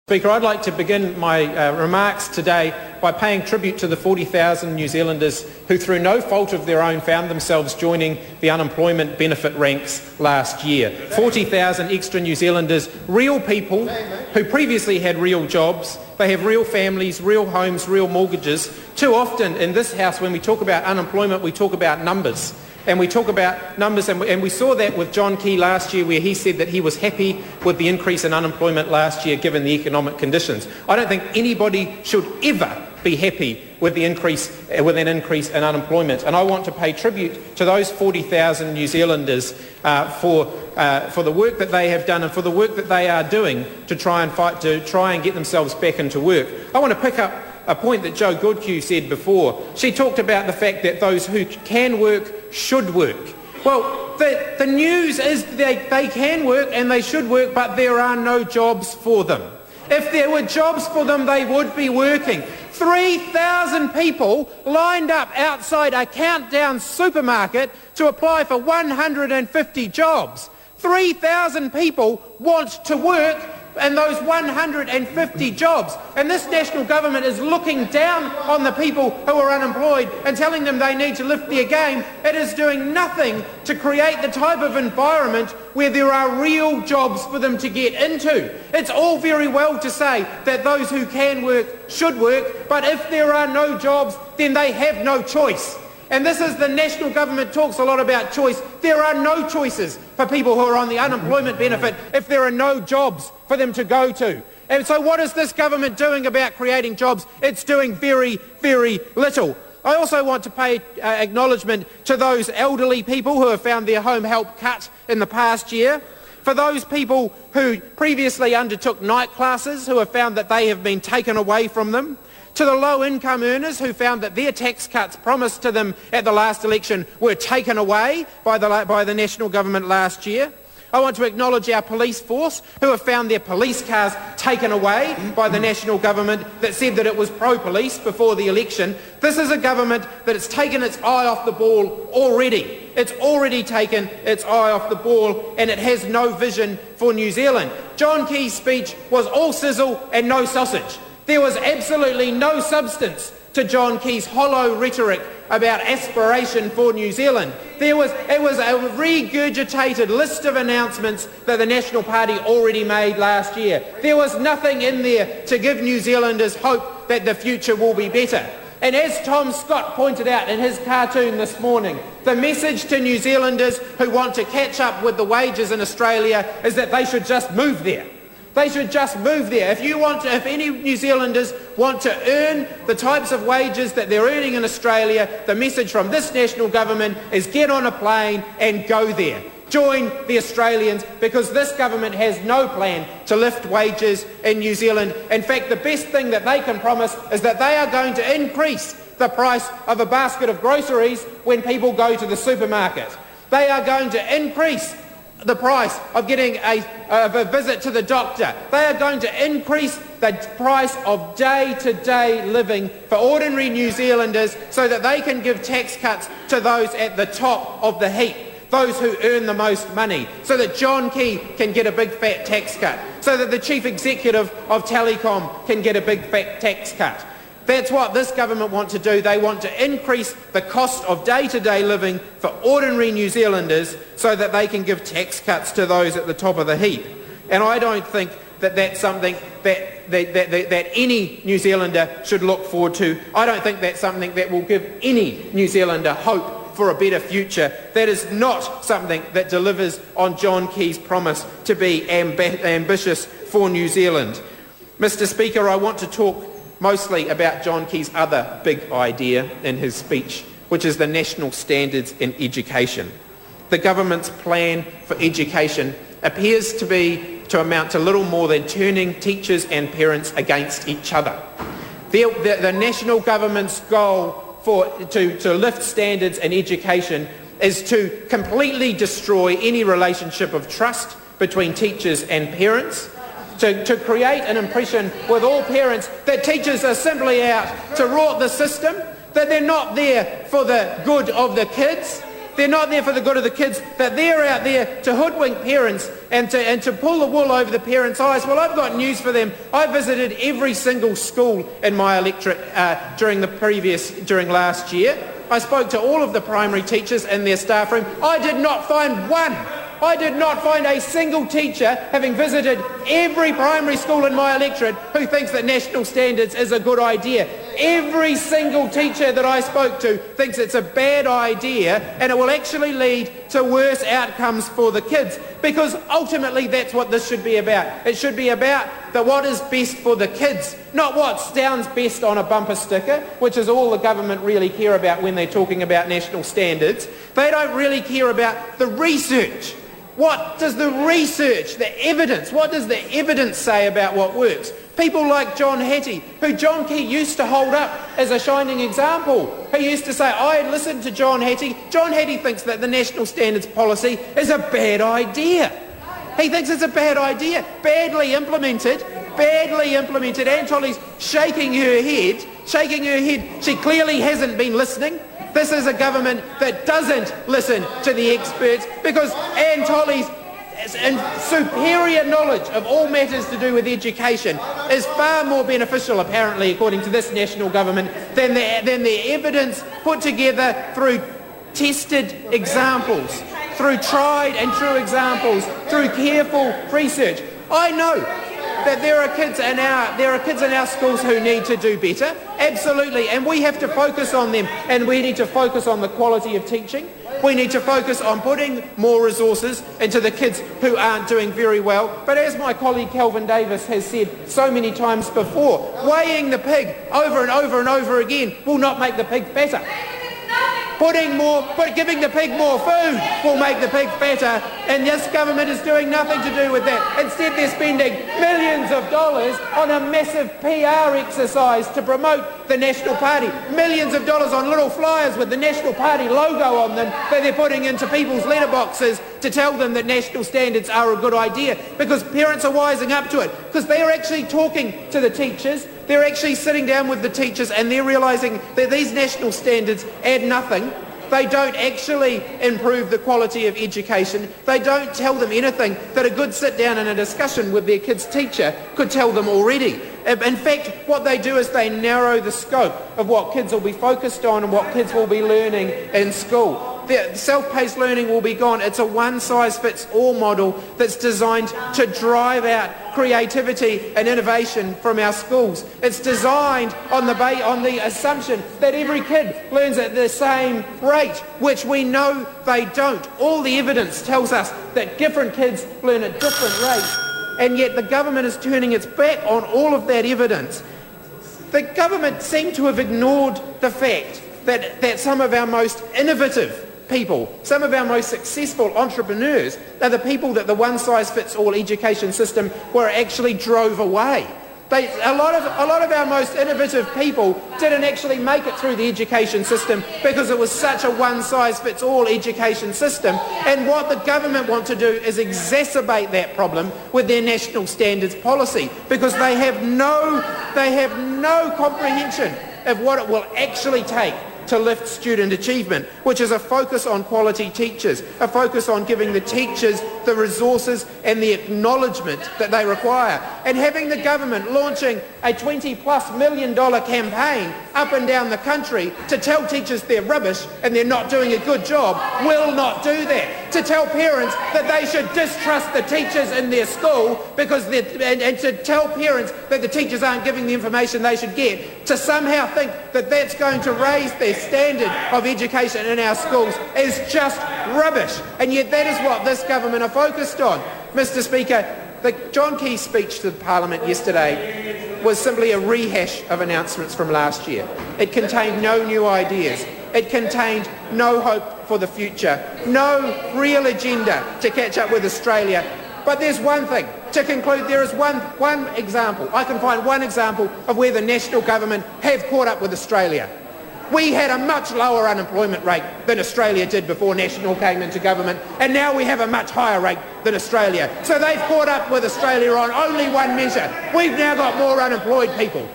Speaker, I'd like to begin my remarks today by paying tribute to the 40,000 New Zealanders who, through no fault of their own, found themselves joining the unemployment benefit ranks last year. 40,000 extra New Zealanders, real people who previously had real jobs. They have real families, real homes, real mortgages. Too often in this House, when we talk about unemployment, we talk about numbers. And we talk about numbers, and we saw that with John Key last year, where he said that he was happy with the increase in unemployment last year given the economic conditions. I don't think anybody should ever be happy with an increase in unemployment. And I want to pay tribute to those 40,000 New Zealanders for the work that they have done and for the work that they are doing to try and get themselves back into work. I want to pick up a point that Jo Goodhue said before. She talked about the fact that those who can work should work. Well, the news is that they can work and they should work, but there are no jobs for them. If there were jobs for them, they would be working. 3,000 people lined up outside a Countdown supermarket to apply for 150 jobs. 3,000 people want to work and those 150 jobs. And this national government is looking down on the people who are unemployed and telling them they need to lift their game. It is doing nothing to create the type of environment where there are real jobs for them to get into. It's all very well to say that those who can work should work, but if there are no jobs, then they have no choice. And this is the national government talks a lot about choice. There are no choices for people who are on the unemployment benefit if there are no jobs for them to go to. And so what is this government doing about creating jobs? It's doing very, very little. I also want to pay acknowledgement to those elderly people who have found their home help cut in the past year. For those people who previously undertook night classes who have found that they have been taken away from them. To the low-income earners who found that their tax cuts promised to them at the last election were taken away by the national government last year. I want to acknowledge our police force who have found their police cars taken away by the national government that said that it was pro-police before the election. This is a government that has taken its eye off the ball already. It's already taken its eye off the ball and it has no vision for New Zealand. John Key's speech was all sizzle and no sausage. There was absolutely no substance to John Key's hollow rhetoric about aspiration for New Zealand. It was a regurgitated list of announcements that the National Party already made last year. There was nothing in there to give New Zealanders hope that the future will be better. And as Tom Scott pointed out in his cartoon this morning, the message to New Zealanders who want to catch up with the wages in Australia is that they should just move there. They should just move there. If any New Zealanders want to earn the types of wages that they're earning in Australia, the message from this national government is get on a plane and go there. Join the Australians, because this government has no plan to lift wages in New Zealand. In fact, the best thing that they can promise is that they are going to increase the price of a basket of groceries when people go to the supermarket. They are going to increase the price of getting a visit to the doctor. They are going to increase the price of day-to-day living for ordinary New Zealanders so that they can give tax cuts to those at the top of the heap, those who earn the most money, so that John Key can get a big fat tax cut, so that the chief executive of Telecom can get a big fat tax cut. That's what this government want to do. They want to increase the cost of day-to-day living for ordinary New Zealanders so that they can give tax cuts to those at the top of the heap. And I don't think that that's something that any New Zealander should look forward to. I don't think that's something that will give any New Zealander hope for a better future. That is not something that delivers on John Key's promise to be ambitious for New Zealand. Mr. Speaker, I want to talk mostly about John Key's other big idea in his speech, which is the national standards in education. The government's plan for education appears to amount to little more than turning teachers and parents against each other. The national government's goal to lift standards in education is to completely destroy any relationship of trust between teachers and parents, to create an impression with all parents that teachers are simply out to rort the system, that they're not there for the good of the kids. They're not there for the good of the kids, that they're out there to hoodwink parents and to pull the wool over the parents' eyes. Well, I've got news for them. I visited every single school in my electorate during last year. I spoke to all of the primary teachers in their staff room. I did not find one. I did not find a single teacher, having visited every primary school in my electorate, who thinks that national standards is a good idea. Every single teacher that I spoke to thinks it's a bad idea and it will actually lead to worse outcomes for the kids, because ultimately that's what this should be about. It should be about what is best for the kids, not what sounds best on a bumper sticker, which is all the government really care about when they're talking about national standards. They don't really care about the research. What does the research, the evidence, what does the evidence say about what works? People like John Hattie, who John Key used to hold up as a shining example. He used to say, I listened to John Hattie. John Hattie thinks that the national standards policy is a bad idea. He thinks it's a bad idea, badly implemented. Anne Tolley's shaking her head. She clearly hasn't been listening. This is a government that doesn't listen to the experts, because Anne Tolley's superior knowledge of all matters to do with education is far more beneficial, apparently, according to this national government, than the evidence put together through tested examples, through tried and true examples, through careful research. I know that there are kids in our schools who need to do better, absolutely, and we have to focus on them, and we need to focus on the quality of teaching. We need to focus on putting more resources into the kids who aren't doing very well. But as my colleague Kelvin Davis has said so many times before, weighing the pig over and over and over again will not make the pig fatter. Giving the pig more food will make the pig fatter, and this government is doing nothing to do with that. Instead, they're spending millions of dollars on a massive PR exercise to promote the National Party. Millions of dollars on little flyers with the National Party logo on them that they're putting into people's letterboxes to tell them that national standards are a good idea, because parents are wising up to it, because they are actually talking to the teachers. They're actually sitting down with the teachers and they're realising that these national standards add nothing. They don't actually improve the quality of education. They don't tell them anything that a good sit down and a discussion with their kid's teacher could tell them already. In fact, what they do is they narrow the scope of what kids will be focused on and what kids will be learning in school. The self-paced learning will be gone. It's a one-size-fits-all model that's designed to drive out creativity and innovation from our schools. It's designed on the assumption that every kid learns at the same rate, which we know they don't. All the evidence tells us that different kids learn at different rates, and yet the government is turning its back on all of that evidence. The government seemed to have ignored the fact that some of our most innovative people, some of our most successful entrepreneurs, are the people that the one-size-fits-all education system actually drove away. A lot of our most innovative people didn't actually make it through the education system because it was such a one-size-fits-all education system. And what the government want to do is exacerbate that problem with their national standards policy, because they have no comprehension of what it will actually take to lift student achievement, which is a focus on quality teachers, a focus on giving the teachers the resources and the acknowledgement that they require. And having the government launching a $20+ million campaign up and down the country to tell teachers they're rubbish and they're not doing a good job will not do that. To tell parents that they should distrust the teachers in their school and to tell parents that the teachers aren't giving the information they should get, to somehow think that that's going to raise their standard of education in our schools is just rubbish. And yet that is what this government are focused on. Mr. Speaker, the John Key speech to the Parliament yesterday was simply a rehash of announcements from last year. It contained no new ideas. It contained no hope for the future, no real agenda to catch up with Australia. But there's one thing. To conclude, there is one example. I can find one example of where the national government have caught up with Australia. We had a much lower unemployment rate than Australia did before National came into government, and now we have a much higher rate than Australia. So they've caught up with Australia on only one measure. We've now got more unemployed people.